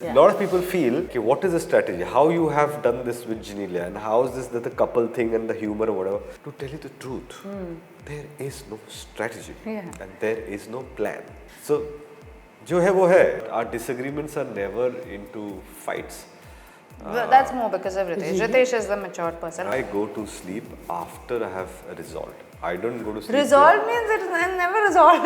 A lot of people feel, okay, what is the strategy? How you have done this with Genelia and how is this the couple thing and the humor or whatever? To tell you the truth, there is no strategy and there is no plan. So, जो है वो है. Our disagreements are never into fights. That's more because of Riteish. Riteish is the mature person. I go to sleep after I have resolved. I don't go to sleep. Resolved means it's never resolved.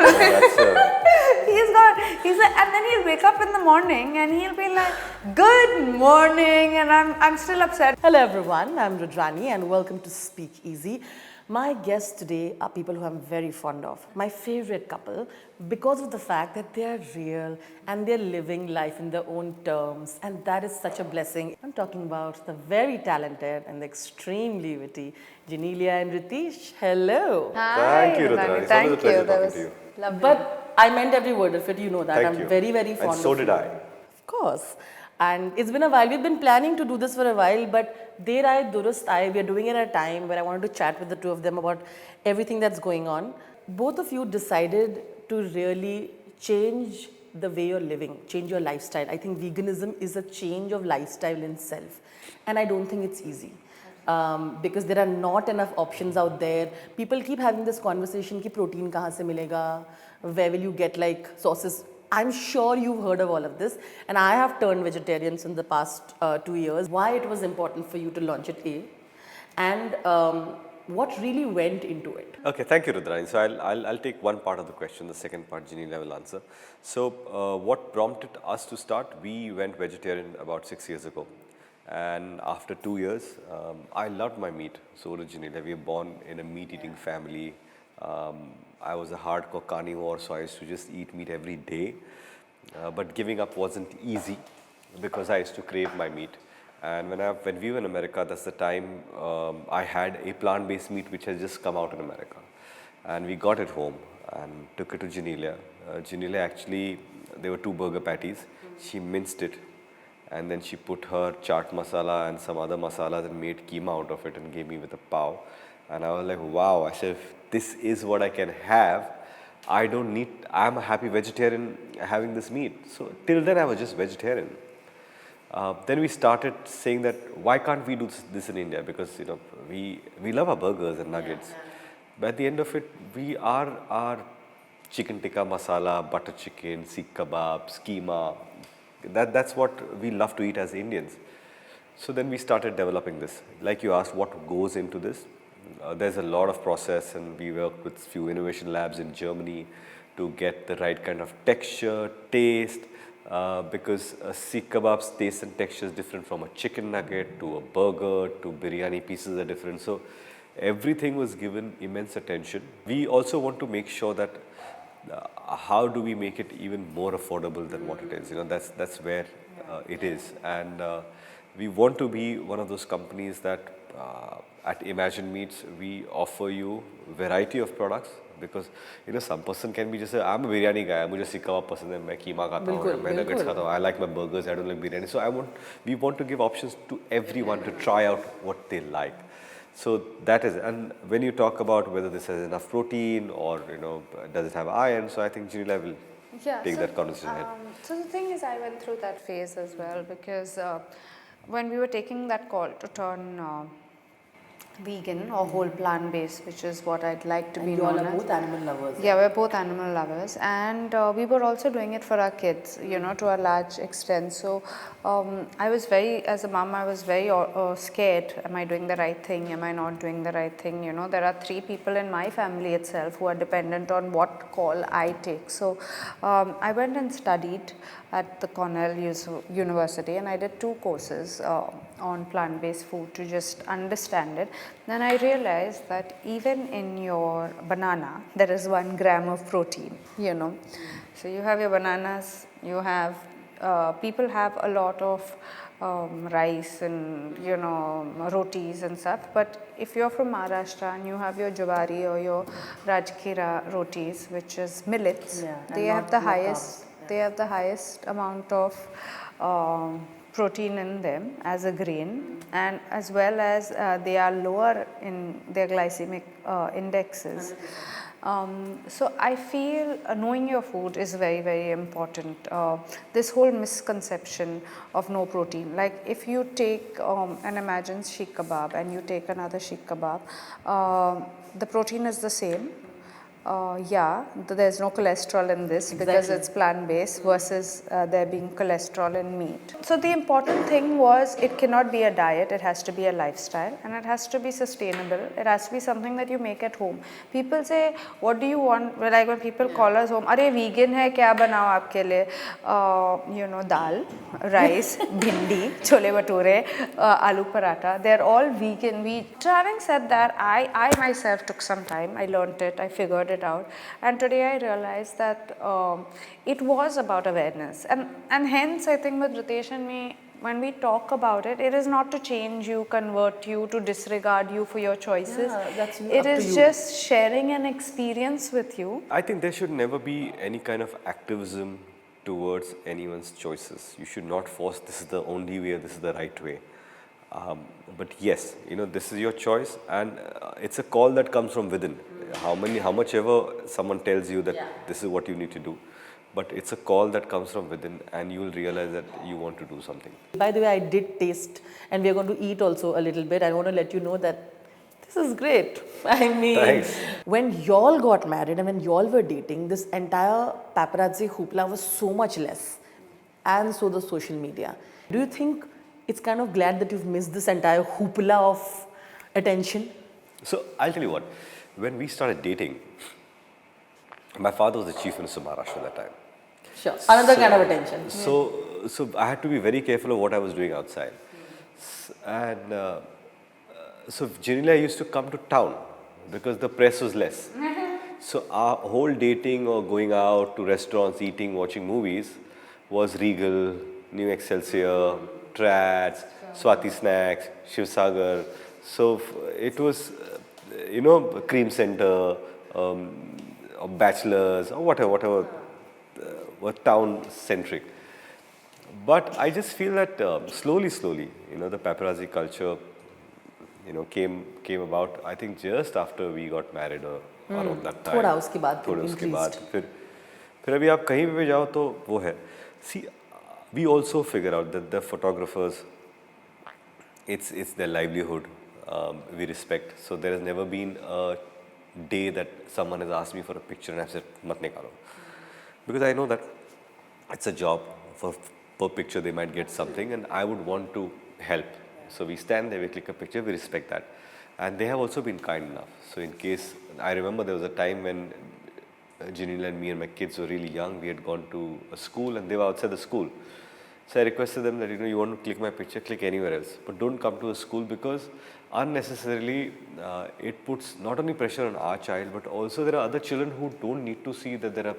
And then he'll wake up in the morning and he'll be like, "Good morning," and I'm still upset. Hello everyone, I'm Rudrani and welcome to Speak Easy. My guests today are people who I'm very fond of. My favorite couple because of the fact that they are real and they're living life in their own terms, and that is such a blessing. I'm talking about the very talented and extremely witty Genelia and Riteish. Hello. Hi, Thank you, Rudrani. Thank It's always a pleasure you. That talking was to you. lovely. But I meant every word of it, you know that. Thank I'm you. very, very fond of And so did you. I. Of course. And it's been a while. We've been planning to do this for a while, but Der Aaye Durust Aaye, we're doing it at a time where I wanted to chat with the two of them about everything that's going on. Both of you decided to really change the way you're living, change your lifestyle. I think veganism is a change of lifestyle in itself. And I don't think it's easy. Because there are not enough options out there. People keep having this conversation ki protein kahan se milega, where will you get like sources. I'm sure you've heard of all of this, and I have turned vegetarian in the past 2 years. Why it was important for you to launch it, A, and what really went into it? Okay, thank you, Rudrani. So I'll take one part of the question. The second part, Genelia will answer. So what prompted us to start? We went vegetarian about 6 years ago, and after 2 years, I loved my meat. So did Genelia. We were born in a meat-eating family. I was a hardcore carnivore, so I used to just eat meat every day. But giving up wasn't easy because I used to crave my meat. And when we were in America, that's the time I had a plant-based meat which has just come out in America. And we got it home and took it to Genelia. Genelia actually, there were 2 burger patties. She minced it and then she put her chaat masala and some other masalas and made keema out of it and gave me with a pav. And I was like, wow, I said, if this is what I can have, I'm a happy vegetarian having this meat. So till then I was just vegetarian. Then we started saying that why can't we do this in India? Because we love our burgers and nuggets. But at the end of it, we are our chicken tikka masala, butter chicken, sikh kebabs, keema. That's what we love to eat as Indians. So then we started developing this. Like you asked, what goes into this? There's a lot of process, and we work with few innovation labs in Germany to get the right kind of texture, taste, because Sikh kebab's taste and texture is different from a chicken nugget to a burger to biryani pieces are different. So everything was given immense attention. We also want to make sure that how do we make it even more affordable than what it is? That's where it is, and we want to be one of those companies that at Imagine Meats, we offer you variety of products because some person can be just I'm a biryani guy, मुझे sikh kebab पसंद है, मैं कीमा खाता हूँ, मैं nuggets खाता हूँ, I like my burgers, I don't like biryani. So we want to give options to everyone to try out what they like. So that is, and when you talk about whether this has enough protein or does it have iron, so I think Genelia will take that conversation ahead. So the thing is, I went through that phase as well because when we were taking that call to turn vegan or whole plant-based, which is what I'd like to be known as. You all are both animal lovers. Yeah, we're both animal lovers, and we were also doing it for our kids, to a large extent. So I was as a mom, I was very scared. Am I doing the right thing? Am I not doing the right thing? There are 3 people in my family itself who are dependent on what call I take. So I went and studied at the Cornell University, and I did 2 courses on plant-based food to just understand it. Then I realized that even in your banana, there is 1 gram of protein, So you have your bananas, you have, people have a lot of rice and, rotis and stuff. But if you're from Maharashtra and you have your jawari or your rajkira rotis, which is millets, they have the highest amount of protein in them as a grain, and as well as they are lower in their glycemic indexes. So I feel knowing your food is very, very important. This whole misconception of no protein, like if you take and imagine sheikh kebab and you take another sheikh kebab, the protein is the same. Yeah, there's no cholesterol in this because it's plant-based versus there being cholesterol in meat. So the important thing was it cannot be a diet, it has to be a lifestyle and it has to be sustainable. It has to be something that you make at home. People say, what do you want? Well, like when people call us home, "Arey vegan hai, kya banao aapke liye?" You know, dal, rice, bhindi, chole bhature, aloo paratha. They're all vegan. Having said that, I myself took some time. I learned it. I figured it out, and today I realized that it was about awareness, and hence I think with Riteish and me, when we talk about it, it is not to change you, convert you, to disregard you for your choices. It is just sharing an experience with you. I think there should never be any kind of activism towards anyone's choices. You should not force this is the only way or this is the right way. But yes, this is your choice, and it's a call that comes from within. How much ever someone tells you that this is what you need to do, but it's a call that comes from within, and you will realize that you want to do something. By the way, I did taste, and we are going to eat also a little bit. I want to let you know that this is great. I mean, Thanks. When y'all got married and when y'all were dating, this entire paparazzi hoopla was so much less, and so the social media. Do you think it's kind of glad that you've missed this entire hoopla of attention? So I'll tell you what, when we started dating, my father was the chief minister of Maharashtra at that time. Sure. Another kind of attention. So I had to be very careful of what I was doing outside. And so Genelia used to come to town because the press was less. So our whole dating or going out to restaurants, eating, watching movies was Regal, New Excelsior, Trats, Swati Snacks, Shiv Sagar. So it was, Cream Center, or Bachelors, or whatever, were town centric. But I just feel that slowly, the paparazzi culture, came about. I think just after we got married or around that time. थोड़ा उसके बाद थोड़ा उसके increased. बाद फिर अभी आप कहीं भी जाओ तो वो है. See, we also figure out that the photographers, it's their livelihood. We respect. So there has never been a day that someone has asked me for a picture and I've said, "Mat nikalo," because I know that it's a job. Per picture they might get something, and I would want to help. So we stand there, we click a picture, we respect that, and they have also been kind enough. So in case, I remember there was a time when Genelia and me and my kids were really young. We had gone to a school and they were outside the school. So I requested them that, you want to click my picture, click anywhere else, but don't come to a school, because unnecessarily it puts not only pressure on our child, but also there are other children who don't need to see that there are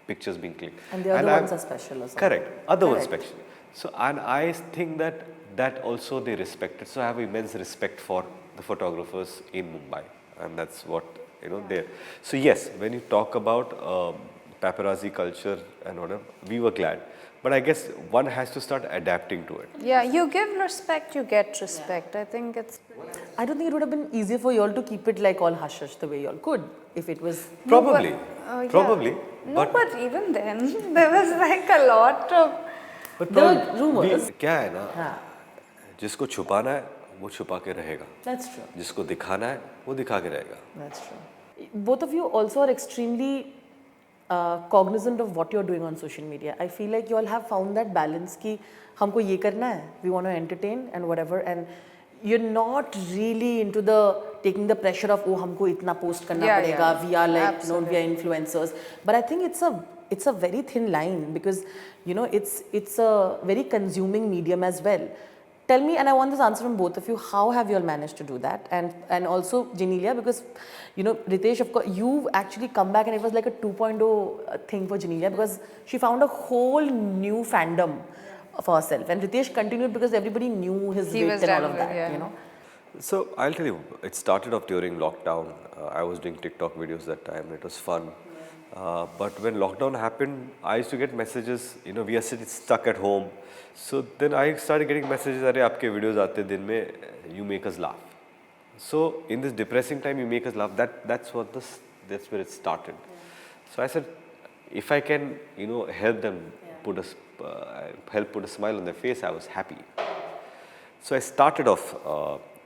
pictures being clicked. And the other ones are special or something. Correct. Other ones special. So, and I think that also they respected. So I have immense respect for the photographers in Mumbai, and that's what, there. So yes, when you talk about paparazzi culture and whatever, we were glad. But I guess one has to start adapting to it. Yeah, you give respect, you get respect. I think it's... I don't think it would have been easier for y'all to keep it like all hush-hush the way y'all could, if it was... Probably. Yeah. Probably. No, but even then, there was like a lot of... But there were rumors. क्या है ना, जिसको छुपाना है वो छुपा के रहेगा. That's true. जिसको दिखाना है वो दिखा के रहेगा. That's true. Both of you also are extremely cognizant of what you're doing on social media. I feel like you all have found that balance कि हमको ये करना है, we want to entertain and whatever, and you're not really into the taking the pressure of हमको इतना post करना पड़ेगा. We are like, we are influencers. But I think it's a very thin line, because it's a very consuming medium as well. Tell me, and I want this answer from both of you, how have you all managed to do that? And also Genelia, because Riteish, of course, you've actually come back and it was like a 2.0 thing for Genelia, because she found a whole new fandom for herself, and Riteish continued because everybody knew his weight and all of that. So I'll tell you, it started off during lockdown. I was doing TikTok videos that time. It was fun. But when lockdown happened, I used to get messages, we are stuck at home. So then I started getting messages, "Arey, aapke videos aate din mein, you make us laugh." So in this depressing time, you make us laugh. That's what that's where it started. So I said, if I can, help them help put a smile on their face, I was happy. So I started off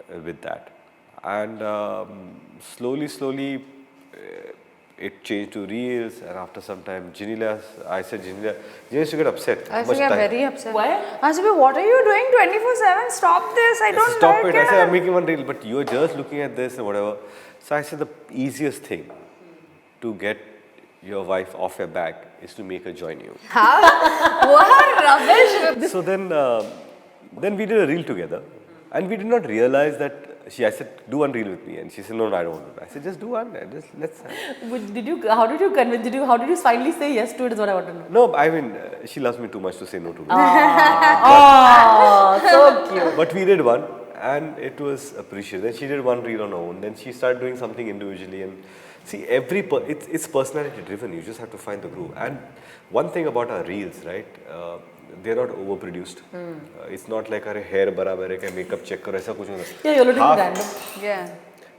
with that, and slowly, it changed to reels, and after some time, I said, Genelia used to get upset. I Much think I'm time. very upset. Why? I said, what are you doing 24/7? Stop this. I don't Stop like it. it. I said, I'm making one reel, but you're just looking at this and whatever. So I said, the easiest thing to get your wife off your back is to make her join you. What rubbish. So then we did a reel together, and we did not realize that I said, do one reel with me, and she said, no, I don't want to. I said, just do one, let's. How did you convince? How did you finally say yes to it? Is what I want to know. No, I mean, she loves me too much to say no to me. Oh, so cute. But we did one, and it was appreciated. Then she did one reel on her own. Then she started doing something individually, and see, it's personality driven. You just have to find the groove. And one thing about our reels, right? They're not overproduced. It's not like our hair barabar hai, makeup check karo, aisa kuch nahi. Yeah, you're looking random. Yeah.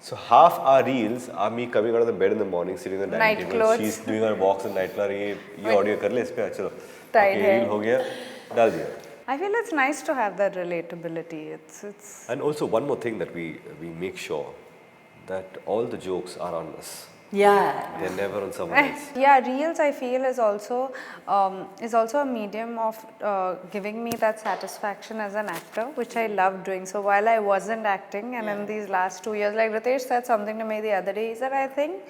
So half our reels are me coming out of the bed in the morning, sitting on the dining Night table. clothes. She's doing her walks in night clothes. ये audio कर ले इस पे चलो. Tied Okay, hair. reel हो गया, डाल दिया. I feel it's nice to have that relatability. It's And also one more thing that we make sure that all the jokes are on us. Yeah. They're never on someone else. yeah, reels I feel is also a medium of giving me that satisfaction as an actor, which I love doing. So while I wasn't acting, and in these last 2 years, like Riteish said something to me the other day, he said, I think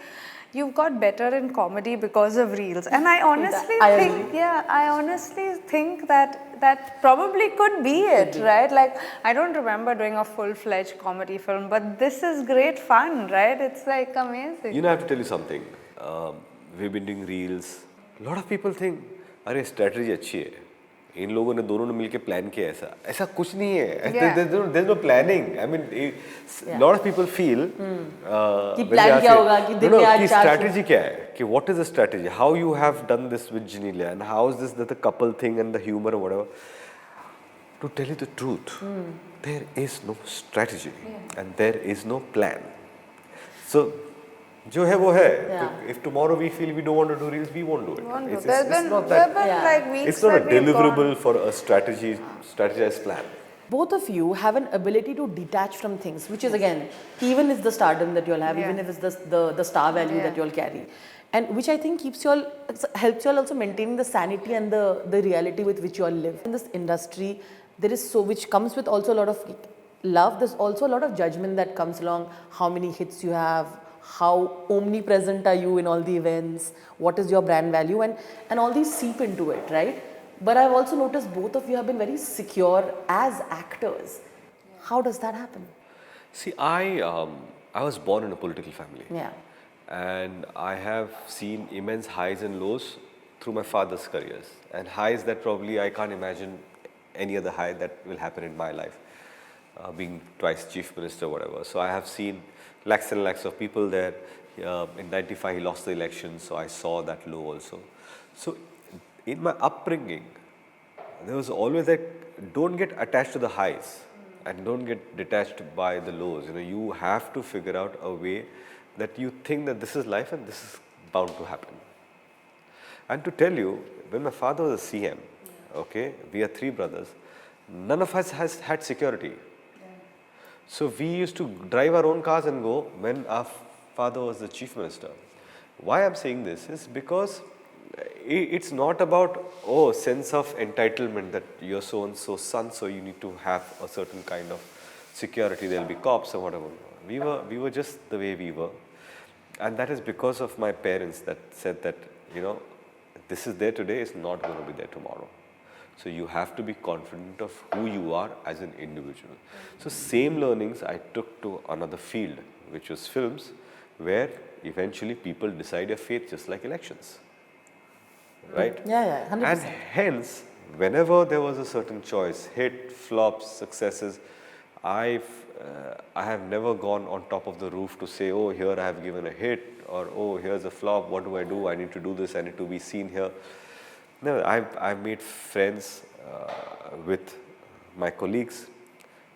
you've got better in comedy because of reels. And I honestly think that probably could be it, right? Like, I don't remember doing a full-fledged comedy film, but this is great fun, right? It's like amazing. You know, I have to tell you something. We've been doing reels. A lot of people think, अरे strategy अच्छी है. इन लोगों ने दोनों ने मिलके plan किया ऐसा कुछ नहीं है. There's no planning. I mean, a lot of people feel कि plan क्या होगा कि दिन में आज strategy क्या है? कि what is the strategy? How you have done this with Genelia, and how is this the couple thing and the humor or whatever? To tell you the truth, there is no strategy and there is no plan. So, जो है वो है. If tomorrow we feel we don't want to do reels, we won't do it. It's not that. Like weeks It's not a that we've deliverable for a strategized plan. Both of you have an ability to detach from things, which is again, even is the stardom that you all have, even if it's the star value that you all carry. And which I think helps you all also maintain the sanity and the reality with which you all live. In this industry, there is which comes with also a lot of love. There's also a lot of judgment that comes along. How many hits you have, how omnipresent are you in all the events, what is your brand value, and all these seep into it, right? But I've also noticed both of you have been very secure as actors. How does that happen? See, I was born in a political family. Yeah. And I have seen immense highs and lows through my father's careers. And highs that probably I can't imagine any other high that will happen in my life. Being twice chief minister, whatever. So I have seen lakhs and lakhs of people there. In 95 he lost the election, so I saw that low also. So in my upbringing, there was always that don't get attached to the highs and don't get detached by the lows. You know, you have to figure out a way that you think that this is life and this is bound to happen. And to tell you, when my father was a CM, okay, we are 3 brothers, none of us has had security. So we used to drive our own cars and go when our father was the chief minister. Why I'm saying this is because it's not about, sense of entitlement that you're so and so son, so you need to have a certain kind of security, there'll be cops or whatever. We were just the way we were. And that is because of my parents that said that, this is there today, it's not going to be there tomorrow. So you have to be confident of who you are as an individual. So same learnings I took to another field, which was films, where eventually people decide your fate just like elections. Right? Yeah, 100%. And hence, whenever there was a certain choice, hit, flops, successes, I have never gone on top of the roof to say, oh, here I have given a hit, or oh, here's a flop, what do? I need to do this, I need to be seen here. No, I've made friends with my colleagues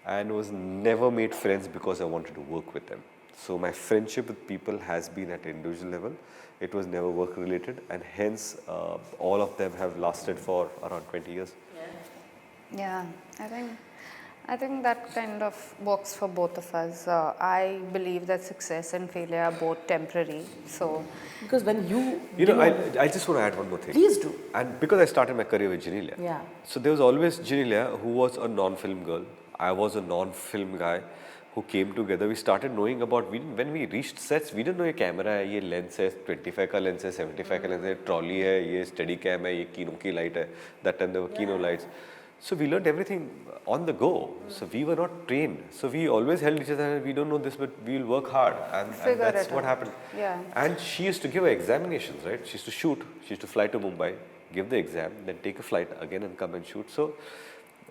and was never made friends because I wanted to work with them. So my friendship with people has been at individual level. It was never work related, and hence all of them have lasted for around 20 years. Yeah, I think that kind of works for both of us. I believe that success and failure are both temporary. So Because when you, You know, I just want to add one more thing. please do. And because I started my career with Genelia, Yeah. so there was always Genelia, who was a non-film girl. I was a non-film guy who came together. We started knowing about, when we reached sets, we didn't know ये camera है, ये lens है, 25 का lens है, 75 का lens है, trolley है, ये steady cam है, ये Kino की light है. That time there were Kino lights. So we learned everything on the go. So we were not trained. So we always held each other and we don't know this, but we'll work hard. And that's what happened. Yeah. And she used to give her examinations, right? She used to shoot. She used to fly to Mumbai, give the exam, then take a flight again and come and shoot. So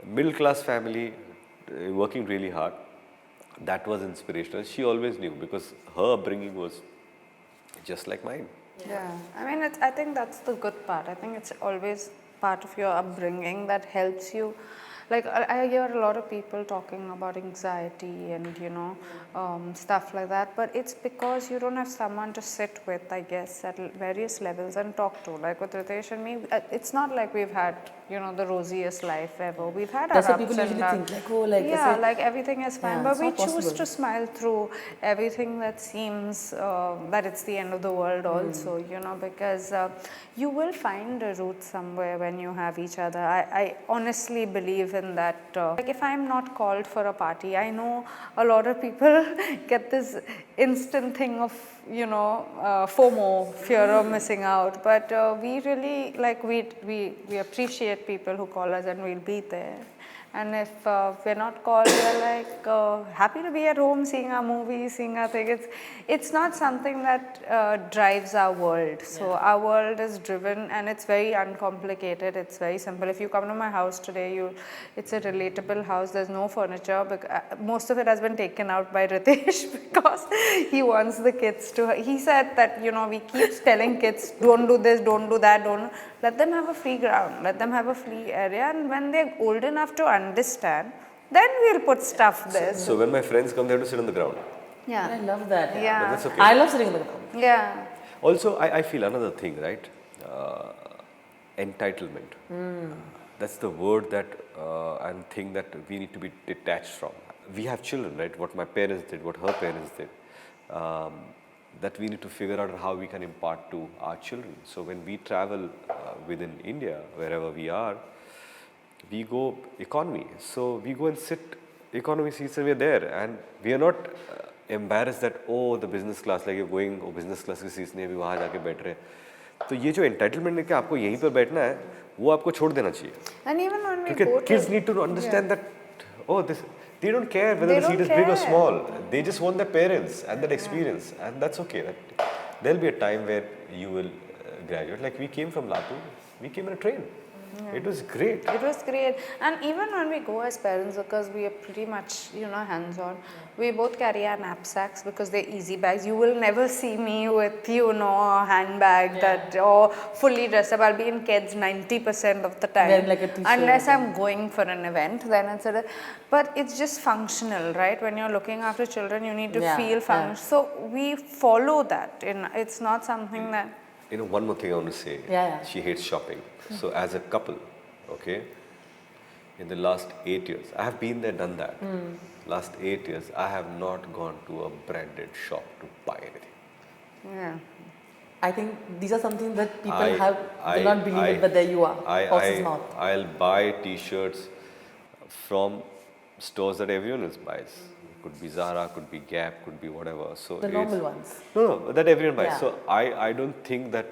middle class family, working really hard. That was inspirational. She always knew because her upbringing was just like mine. yeah, I mean, I think that's the good part. I think it's always part of your upbringing that helps you. Like I hear a lot of people talking about anxiety and stuff like that, but it's because you don't have someone to sit with, I guess, at various levels and talk to. Like with Riteish and me, it's not like we've had the rosiest life ever. We've had That's our what ups people and usually downs. think, like, oh, like, yeah, ऐसे- like everything is fine, Yeah, but it's we not choose possible. to smile through everything that seems that it's the end of the world also, because you will find a root somewhere when you have each other. I honestly believe in that. Like if I'm not called for a party, I know a lot of people get this instant thing of FOMO, fear of missing out, but we really we appreciate people who call us and we'll be there. And if we're not called, we're like happy to be at home, seeing our movies, seeing our thing. It's not something that drives our world. So our world is driven, and it's very uncomplicated. It's very simple. If you come to my house today, it's a relatable house. There's no furniture. Most of it has been taken out by Riteish because he wants the kids to. He said that we keep telling kids, don't do this, don't do that, don't. Let them have a free ground. Let them have a free area, and when they're old enough to understand, then we'll put stuff there. So when my friends come, they have to sit on the ground. Yeah. I love that. Yeah. But that's okay. I love sitting in the ground. Yeah. Also, I feel another thing, right? Entitlement. That's the word that and thing that we need to be detached from. We have children, right? What my parents did, what her parents did. That we need to figure out how we can impart to our children. So when we travel within India, wherever we are, we go economy. So we go and sit economy seats and we're there. And we are not embarrassed that, oh, the business class, like you're going, oh, business class की seats नहीं है, वहाँ जाके बैठ रहे हैं. तो ये जो entitlement है कि आपको यहीं पर बैठना है, वो आपको छोड़ देना चाहिए. And even when we Because go kids to, need to understand that, oh, they don't care whether They the seat don't is big or care. small. They just want their parents and that experience, and that's okay. There'll be a time where you will graduate. Like we came from Latur, we came in a train. It was great. it was great. And even when we go as parents, because we are pretty much, hands-on, we both carry our knapsacks because they're easy bags. You will never see me with, a handbag that, or fully dressed up. I'll be in kids 90% of the time. Wearing like a t-shirt. Unless I'm going for an event, then it's but it's just functional, right? When you're looking after children, you need to feel functional. So we follow that. It's not something that... One more thing I want to say. She hates shopping. So as a couple, okay, in the last 8 years, I have been there, done that. Last 8 years, I have not gone to a branded shop to buy anything. Yeah. I think these are something that people I- do not believe it, but there you are. Horse's mouth. I'll buy t-shirts from stores that everyone else buys. Could be Zara, could be Gap, could be whatever. So The normal ones. No, that everyone buys. Yeah. So I don't think that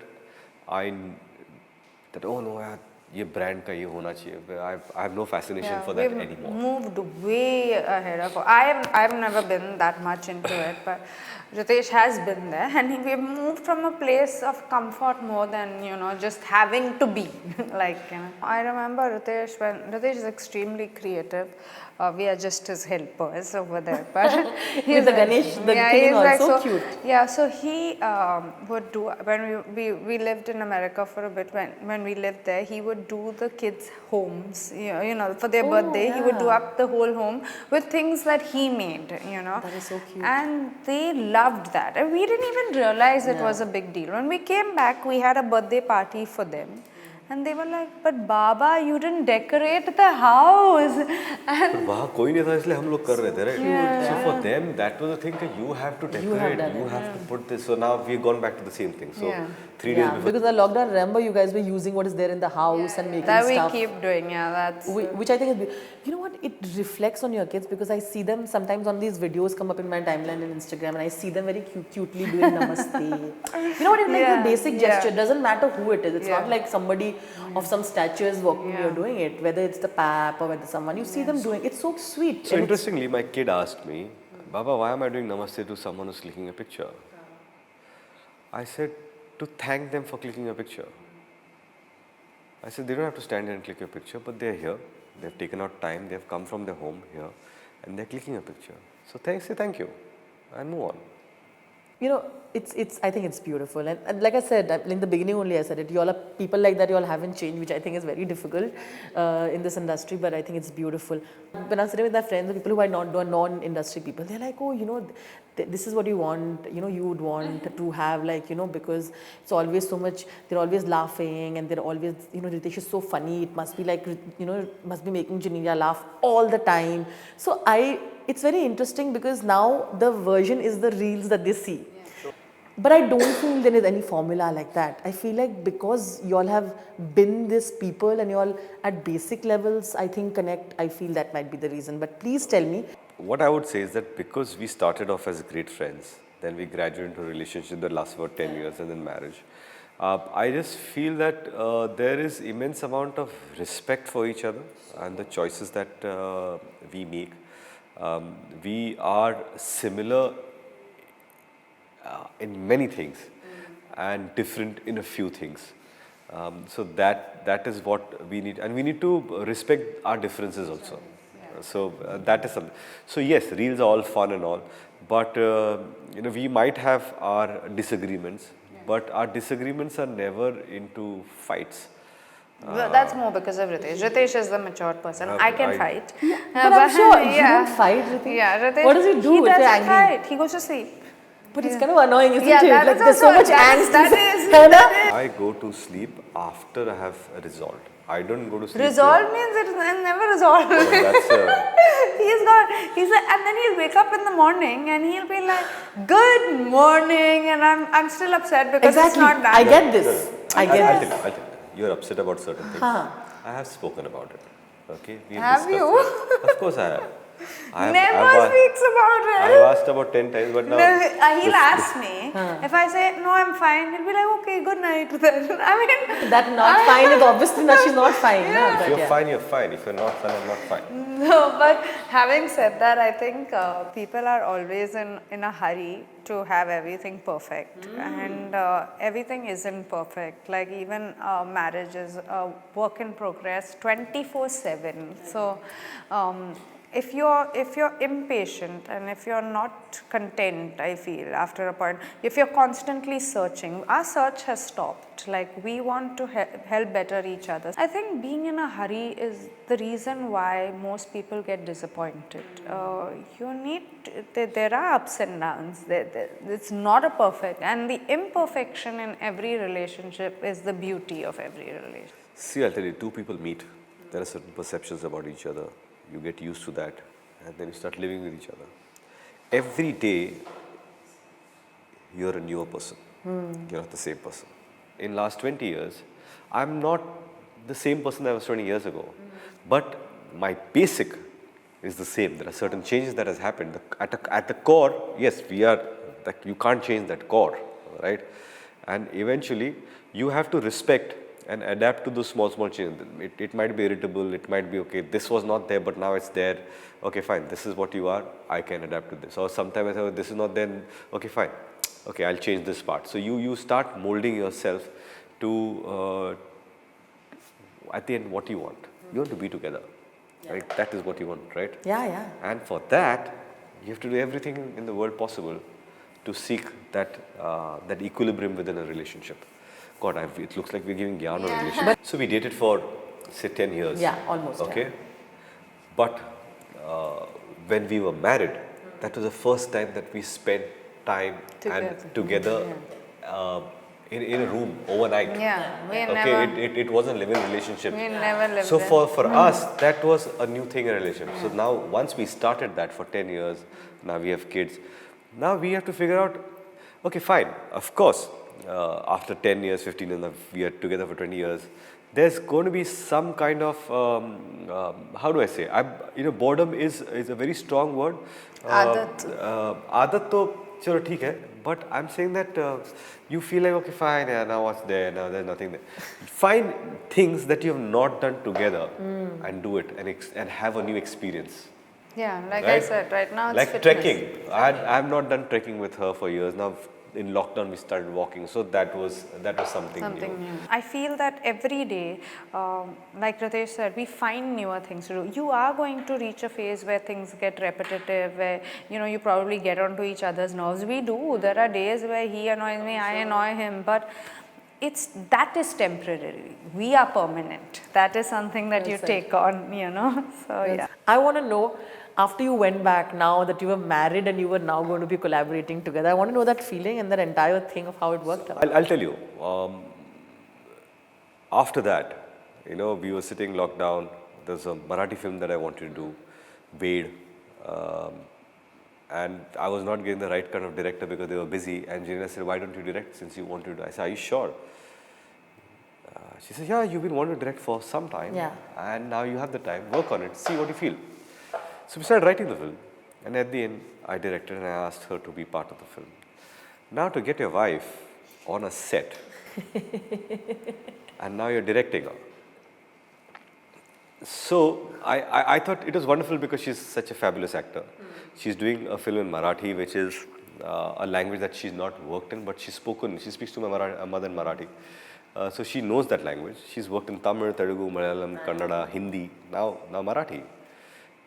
oh no, yaar, ये brand का ये होना चाहिए. I have no fascination for that we've anymore. moved way ahead of. I've never been that much into it, but Riteish has been there, and we've moved from a place of comfort more than just having to be. I remember Riteish when Riteish is extremely creative. We are just his helpers over there, but With the Ganesh, the thing he's is also cute. Yeah, so he would do when we lived in America for a bit. When we lived there, he would would do the kids' homes, for their birthday. He would do up the whole home with things that he made, That is so cute. And they loved that. And we didn't even realize it was a big deal. When we came back, we had a birthday party for them. And they were like, but Baba, you didn't decorate the house. And पर वहाँ कोई नहीं था इसलिए हम लोग कर रहे थे, right? So for them, that was the thing that you have to decorate, you have to put this. So now we've gone back to the same thing. So 3 days before. Because the lockdown, remember you guys were using what is there in the house and making that stuff. we keep doing, that's... Which I think is, you know what, it reflects on your kids because I see them sometimes on these videos come up in my timeline in Instagram and I see them very cutely doing namaste. You know what, it's like a basic gesture, it doesn't matter who it is. It's not like somebody of some stature is walking, you're doing it, whether it's the pap or whether someone, you see them doing it, it's so sweet. So interestingly, my kid asked me, Baba, why am I doing namaste to someone who's clicking a picture? I said, to thank them for clicking a picture. I said, they don't have to stand here and click a picture, but they're here. They've taken out time, they've come from their home here, and they're clicking a picture. So say thank you, and move on. You know, I think it's beautiful. And like I said, in the beginning only I said it, you all are people like that, you all haven't changed, which I think is very difficult in this industry, but I think it's beautiful. When I'm sitting with my friends, the people who are non-industry people, they're like, oh, this is what you want, you would want to have, like, because it's always so much, they're always laughing and they're always, Riteish is so funny, it must be like, must be making Genelia laugh all the time. So it's very interesting because now the version is the reels that they see. But I don't feel there is any formula like that. I feel like because you all have been this people and you all at basic levels, I think connect, I feel that might be the reason. But please tell me. What I would say is that because we started off as great friends, then we graduated into a relationship that lasts for 10 years and then marriage. I just feel that there is immense amount of respect for each other and the choices that we make. We are similar in many things and different in a few things. So that is what we need, and we need to respect our differences also. So that is something. So yes, reels are all fun and all, but we might have our disagreements, but our disagreements are never into fights. That's more because of Riteish. Riteish is the mature person. I can fight. But I'm sure you don't fight, Riteish. Yeah, Riteish. What does he do He if you're doesn't angry? fight. He goes to sleep. But it's kind of annoying, isn't it? That Like is there's so also- much angst. that is- I go to sleep after I have resolved. I don't go to sleep. Resolve means it's never resolved. That's He's like, and then he'll wake up in the morning and he'll be like, good morning, and I'm still upset because it's not done. I get this. I get I'll this. tell you. You're upset about certain things. I have spoken about it. Okay? We Have discussed you? it. Of course I have. Never speaks about it. I've asked about 10 times, but now... No, he'll ask me. If I say, no, I'm fine, he'll be like, okay, good night then. I mean... That not fine is obviously not, she's not fine. Yeah. No, If you're fine, you're fine. If you're not fine, I'm not fine. No, but having said that, I think people are always in a hurry to have everything perfect, and everything isn't perfect. Like even marriage is a work in progress 24/7. So if you're impatient and if you're not content, I feel after a point, if you're constantly searching, our search has stopped. Like we want to help better each other. I think being in a hurry is the reason why most people get disappointed. There are ups and downs. It's not a perfect, and the imperfection in every relationship is the beauty of every relationship. See, I'll tell you, two people meet. There are certain perceptions about each other. You get used to that, and then you start living with each other. Every day, you're a newer person. You're not the same person. In last 20 years, I'm not the same person I was 20 years ago, but my basic is the same. There are certain changes that has happened. At the core, yes, we are. Like, you can't change that core, right? And eventually, you have to respect and adapt to those small changes. It might be irritable, it might be, okay, this was not there, but now it's there. Okay, fine, this is what you are, I can adapt to this. Or sometimes I say, oh, this is not there, okay, fine. Okay, I'll change this part. So you start molding yourself to, at the end, what you want. You want to be together, right? That is what you want, right? Yeah. And for that, you have to do everything in the world possible to seek that equilibrium within a relationship. God, it looks like we're giving gyan on a relationship. So we dated for, say, 10 years. Yeah, almost. Okay. But when we were married, that was the first time that we spent time together in a room overnight. Yeah, we Okay, never. it wasn't a living relationship. We never lived So there. for us, that was a new thing in a relationship. So now, once we started that for 10 years, now we have kids. Now we have to figure out, okay, fine, of course, after 10 years, 15 years, we are together for 20 years, there's going to be some kind of, how do I say, boredom is a very strong word. Aadat. Aadat to, chalo, theek hai. But I'm saying that you feel like, okay, fine, yeah, now what's there, now there's nothing there. Find things that you have not done together and do it and have a new experience. Yeah, like I Right? said, right now it's Like fitness. trekking. I've not done trekking with her for years. Now in lockdown we started walking. So that was something new. I feel that every day, like Riteish said, we find newer things to do. You are going to reach a phase where things get repetitive, where you probably get onto each other's nerves. We do. There are days where he annoys me, I annoy him, but that is temporary. We are permanent. That is something that you take on, So yeah. I want to know, after you went back, now that you were married and you were now going to be collaborating together, I want to know that feeling and that entire thing of how it worked out. I'll tell you. After that, we were sitting locked down. There's a Marathi film that I wanted to do, Wade. And I was not getting the right kind of director because they were busy. And Genelia said, why don't you direct since you wanted to? I said, are you sure? She said, yeah, you've been wanting to direct for some time. Yeah. And now you have the time. Work on it. See what you feel. So we started writing the film. And at the end, I directed and I asked her to be part of the film. Now to get your wife on a set and now you're directing her. So I thought it was wonderful because she's such a fabulous actor. She's doing a film in Marathi, which is a language that she's not worked in, but she speaks to my mother in Marathi. So she knows that language. She's worked in Tamil, Telugu, Malayalam, Kannada, Hindi, now Marathi.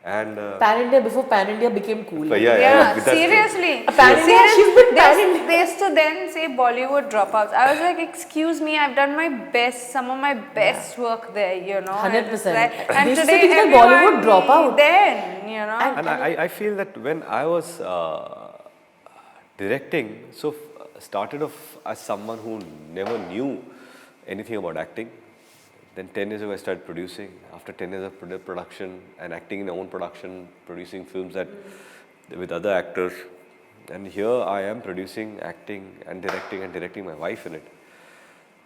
And Pan-India, before Pan-India became cool. Yeah, that's true. seriously. Pan-India, she's been Pan-India. They used to then say Bollywood dropouts. I was like, excuse me, I've done my best, some of my best work there, 100%. And They used to today think that everyone Bollywood dropout. Then, And I feel that when I was directing, started off as someone who never knew anything about acting. Then 10 years ago I started producing. After 10 years of production and acting in my own production, producing films with other actors. And here I am producing, acting and directing my wife in it.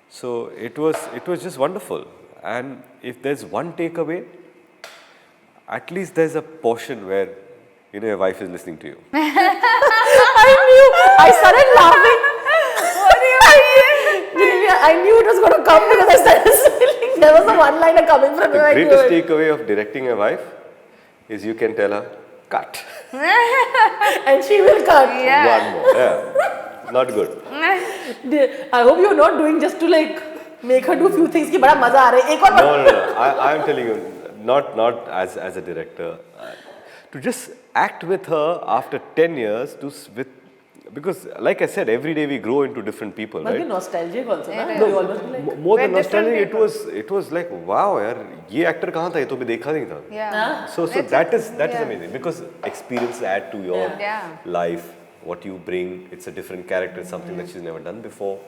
So it was just wonderful. And if there's one takeaway, at least there's a portion where your wife is listening to you. I started laughing. I knew it was going to come because I started smiling. There was a one-liner coming from The the greatest takeaway of directing a wife is you can tell her, cut. And she will cut. Yeah. One more. Yeah. Not good. I hope you're not doing just to make her do a few things. Ki bada maza aa raha hai. Ek aur No. I'm telling you, not as a director. To just act with her after 10 years, because like I said, every day we grow into different people, Must be right? nostalgic also, na? It You almost be like, More than We're different nostalgic, it was like, wow, yaar, ye actor kahan tha? Ye to bhi dekha nahi tha. Yeah. So that is amazing because experience add to your Yeah. life, what you bring. It's a different character, it's something that she's never done before.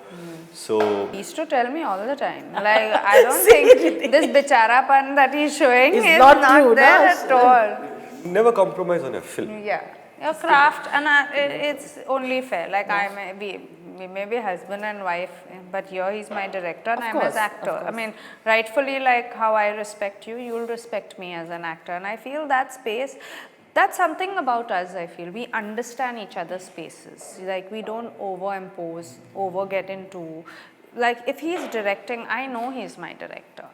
So He used to tell me all the time. Like, I don't think this bicharapan that he's showing is not not true, there na? at all. never compromise on your film. Yeah. Your craft, and it's only fair. Like, we may be husband and wife, but here he's my director and I'm his actor. I mean, rightfully, like how I respect you, you'll respect me as an actor. And I feel that space, that's something about us, I feel. We understand each other's spaces. Like, we don't overimpose, get into. Like, if he's directing, I know he's my director.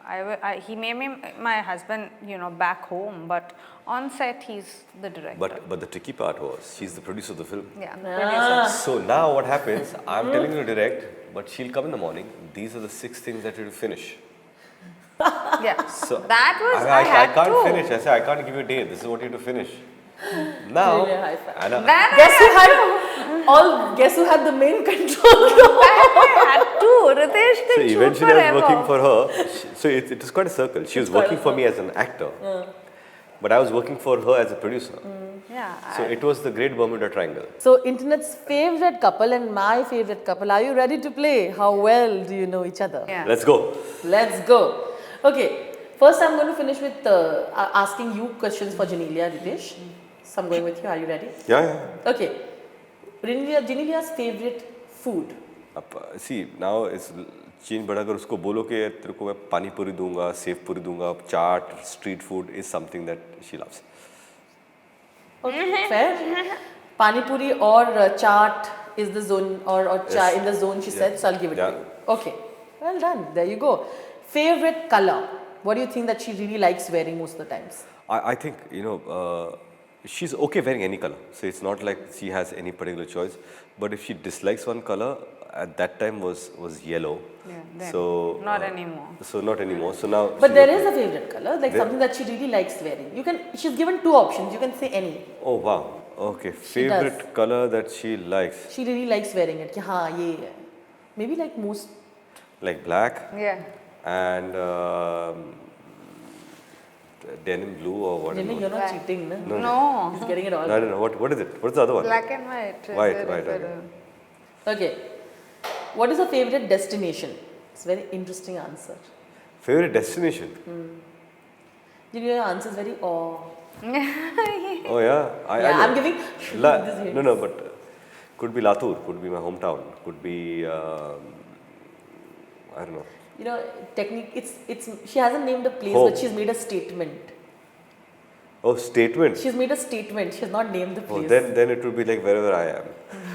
He may be my husband, back home, but on set, he's the director. But the tricky part was, she's the producer of the film. Yeah, producer. So now what happens, I'm telling her to direct, but she'll come in the morning. These are the 6 things that you have to finish. Yeah. So That was, I I had can't to. finish. I say, I can't give you a day. This is what you have to finish. Now, Genelia, high five. Anna, Guess who had the main control? I had to. Ritesh so did shoot eventually I was forever. working for her. So it was quite a circle. She was quite a working for me as an actor, but I was working for her as a producer. Yeah. So it was the great Bermuda Triangle. So, internet's favorite couple and my favorite couple. Are you ready to play? How well do you know each other? Yeah. Let's go. Let's go. Okay. First, I'm going to finish with asking you questions for Genelia, Riteish. So, I'm going with you. Are you ready? Yeah. Okay. Genelia's favorite food. अब see now it's चीन बड़ा अगर उसको बोलो कि तेरे को मैं पानी पूरी दूंगा, सेव पूरी दूंगा, चाट, street food is something that she loves. Okay, fair. Pani puri or chaat is the zone or chai in the zone she said, so I'll give it to you. Okay, well done. There you go. Favorite color? What do you think that she really likes wearing most of the times? I think she's okay wearing any color. So it's not like she has any particular choice. But if she dislikes one color, at that time was yellow. Yeah, then So not anymore. So not anymore. So now. But she's there okay. is a favorite color, like something that she really likes wearing. She's given two options. You can say any. Oh wow. Okay. Favorite color that she likes. She really likes wearing it. Ki, haan, ye hai. Maybe like most. Like black Yeah. and denim blue or whatever. Jenny, you're not cheating, no? No. He's getting it all. I don't know. What is it? What's the other one? Black and white. White, There white, is a- okay. Okay. What is her favorite destination? It's a very interesting answer. Favorite destination? You know, your answer is very Oh yeah. I'm giving this hint. No, but could be Latur, could be my hometown, could be I don't know. You know, it's she hasn't named a place, Home. but she's made a statement. Oh, statement. She's made a statement. She has not named the Oh, place. then it would be like wherever I am.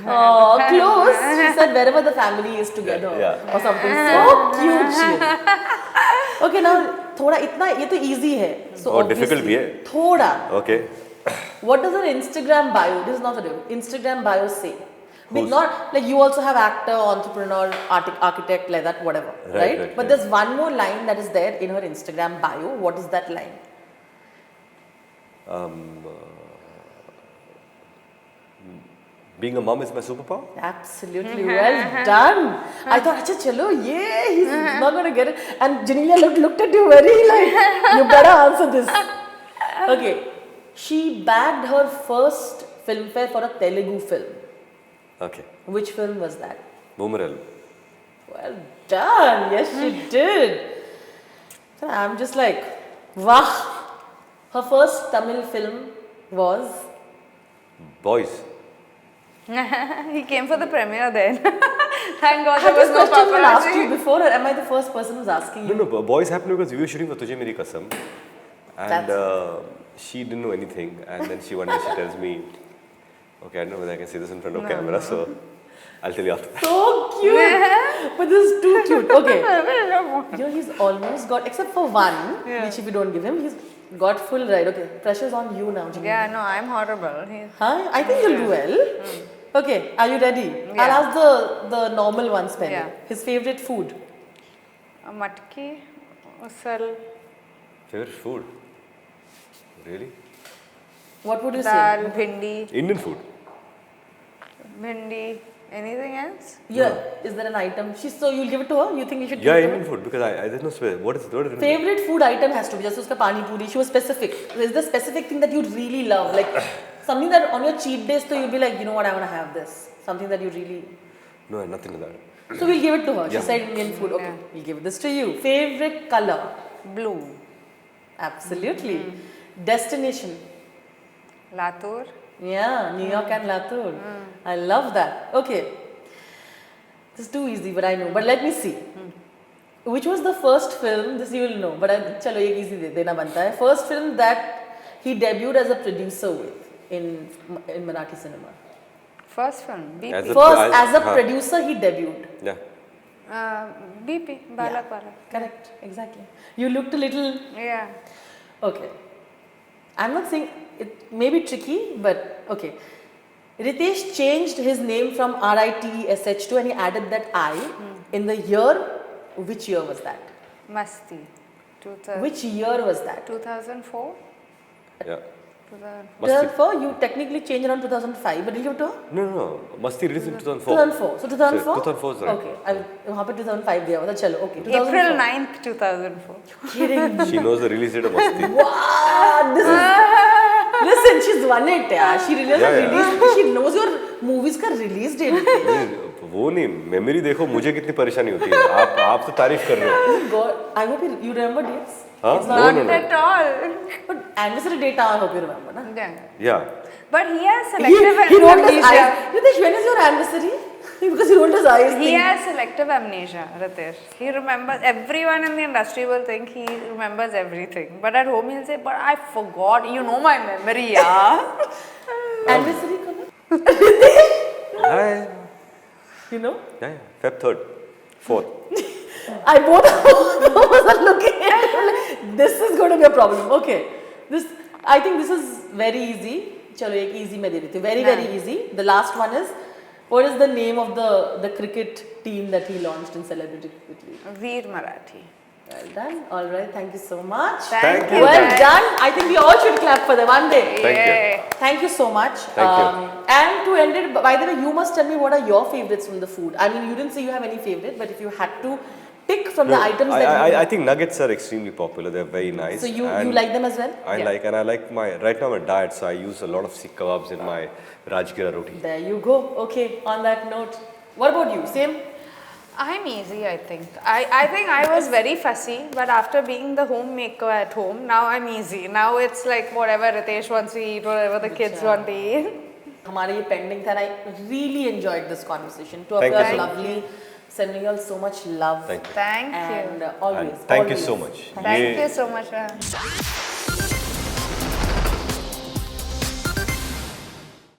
Oh, close. She said wherever the family is together Yeah. or something. So cute she is. Okay, now थोड़ा इतना ये तो easy है. So और difficult obviously, भी है. थोड़ा. Okay. What does her Instagram bio? This is not the Instagram bio say. Not like you also have actor, entrepreneur, architect, like that, whatever, right? But there's one more line that is there in her Instagram bio. What is that line? Being a mom is my superpower? Absolutely, well done. I thought, acha chalo, yeah, he's not going to get it. And Genelia looked at you very like, you better answer this. Okay, she bagged her first Filmfare for a Telugu film. Okay. Which film was that? Boomerang. Well done. Yes, she did. So I'm just like, wow. Her first Tamil film was Boys. He came for the premiere then. Thank God Had there this was no question been asked you paparazzi. before, or am I the first person who's asking you? No, Boys happened because we were shooting for Tujhe Meri Kasam. And she didn't know anything. And then one day she tells me, okay, I don't know whether I can say this in front of camera, so I'll tell you after. So cute! But this is too cute. Okay. You know, he's almost got, except for one, which if you don't give him, he's got full right. Okay, pressure's on you now, Jimmy. Yeah, no, I'm horrible. Huh? I think you'll do well. Okay, are you ready? Yeah. I'll ask the normal ones, Penny. Yeah. His favorite food? Matki, usal, Favorite food? Really? What would you dal, say? bhindi, Indian food. bhindi. Anything else? Yeah. Is there an item? So you'll give it to her? You think you should Yeah, give it to Indian her? food because I there's no space. What is it? Favorite food item has to be just uska pani puri. She was specific. Is there a specific thing that you really love? Like something that on your cheat days, so you'll be like, you know what, I want to have this. Something that you really. No, nothing like that. So we'll give it to her. She Yeah. said Indian food. Okay, we'll give this to you. Favorite color? Blue. Absolutely. Destination? Latur. Yeah, New York and Latur. I love that. Okay. This is too easy, but I know. But let me see. Which was the first film, this you will know, but chalo ek easy dena banta hai. First film that he debuted as a producer with in Marathi cinema. First film. BP. As a producer he debuted. Yeah. BP. Balak Balak. Correct, exactly. You looked a little. Yeah. Okay. I'm not saying it may be tricky, but okay. Riteish changed his name from RITESH2 and he added that I in the year. Which year was that? Masti. Which year was that? 2004? Yeah. 2004, you technically changed around 2005, but did you talk? No. Masti released in 2004. 2004. So 2004? 2004 is right. Okay. वहाँ पे 2005 दिया हुआ था चलो okay 2004. April 9th, 2004. Kidding. She knows the release date of Masti. Wow, this is listen, she's won it yeah. She release she knows your movies का release date. वो नहीं memory देखो मुझे कितनी परेशानी होती है आप तो तारीफ कर रहे हो God, I hope you remember dates. हाँ Not at all. But anniversary date I hope you remember na. yeah But he has selective He rolled his amnesia. eyes. Ritesh, when is your anniversary? Because he rolled his eyes. He has selective amnesia, Riteish. He remembers, everyone in the industry will think he remembers everything. But at home he'll say, but I forgot, you know my memory, yeah. Anniversary kano? Hi. You know? Yeah, Feb 3rd, 4th. I both was looking at it like, this is going to be a problem. Okay. I think this is very easy. Chalo, ek easy मैं दे देती हूँ. Very easy. The last one is, what is the name of the cricket team that he launched in Celebrity Cricket League? Veer Marathi. Well done. All right. Thank you so much. Thank you. Well done. I think we all should clap for them one day. Thank you. Thank you so much. Thank you. And to end it, by the way, you must tell me what are your favorites from the food. I mean, you didn't say you have any favorite, but if you had to pick from the items that you I think nuggets are extremely popular. They're very nice. So you like them as well? I like right now I'm a diet, so I use a lot of Sikh kebabs in my Rajgira roti. There you go. Okay, on that note. What about you? Same? I'm easy, I think. I think I was very fussy, but after being the homemaker at home, now I'm easy. Now it's like whatever Riteish wants to eat, whatever the kids want to eat. हमारे ये pending था and I really enjoyed this conversation. Two of Thank you you are so lovely. Sending you all so much love. Thank you. Thank you. And always. Thank you always. so much. Thank you so much.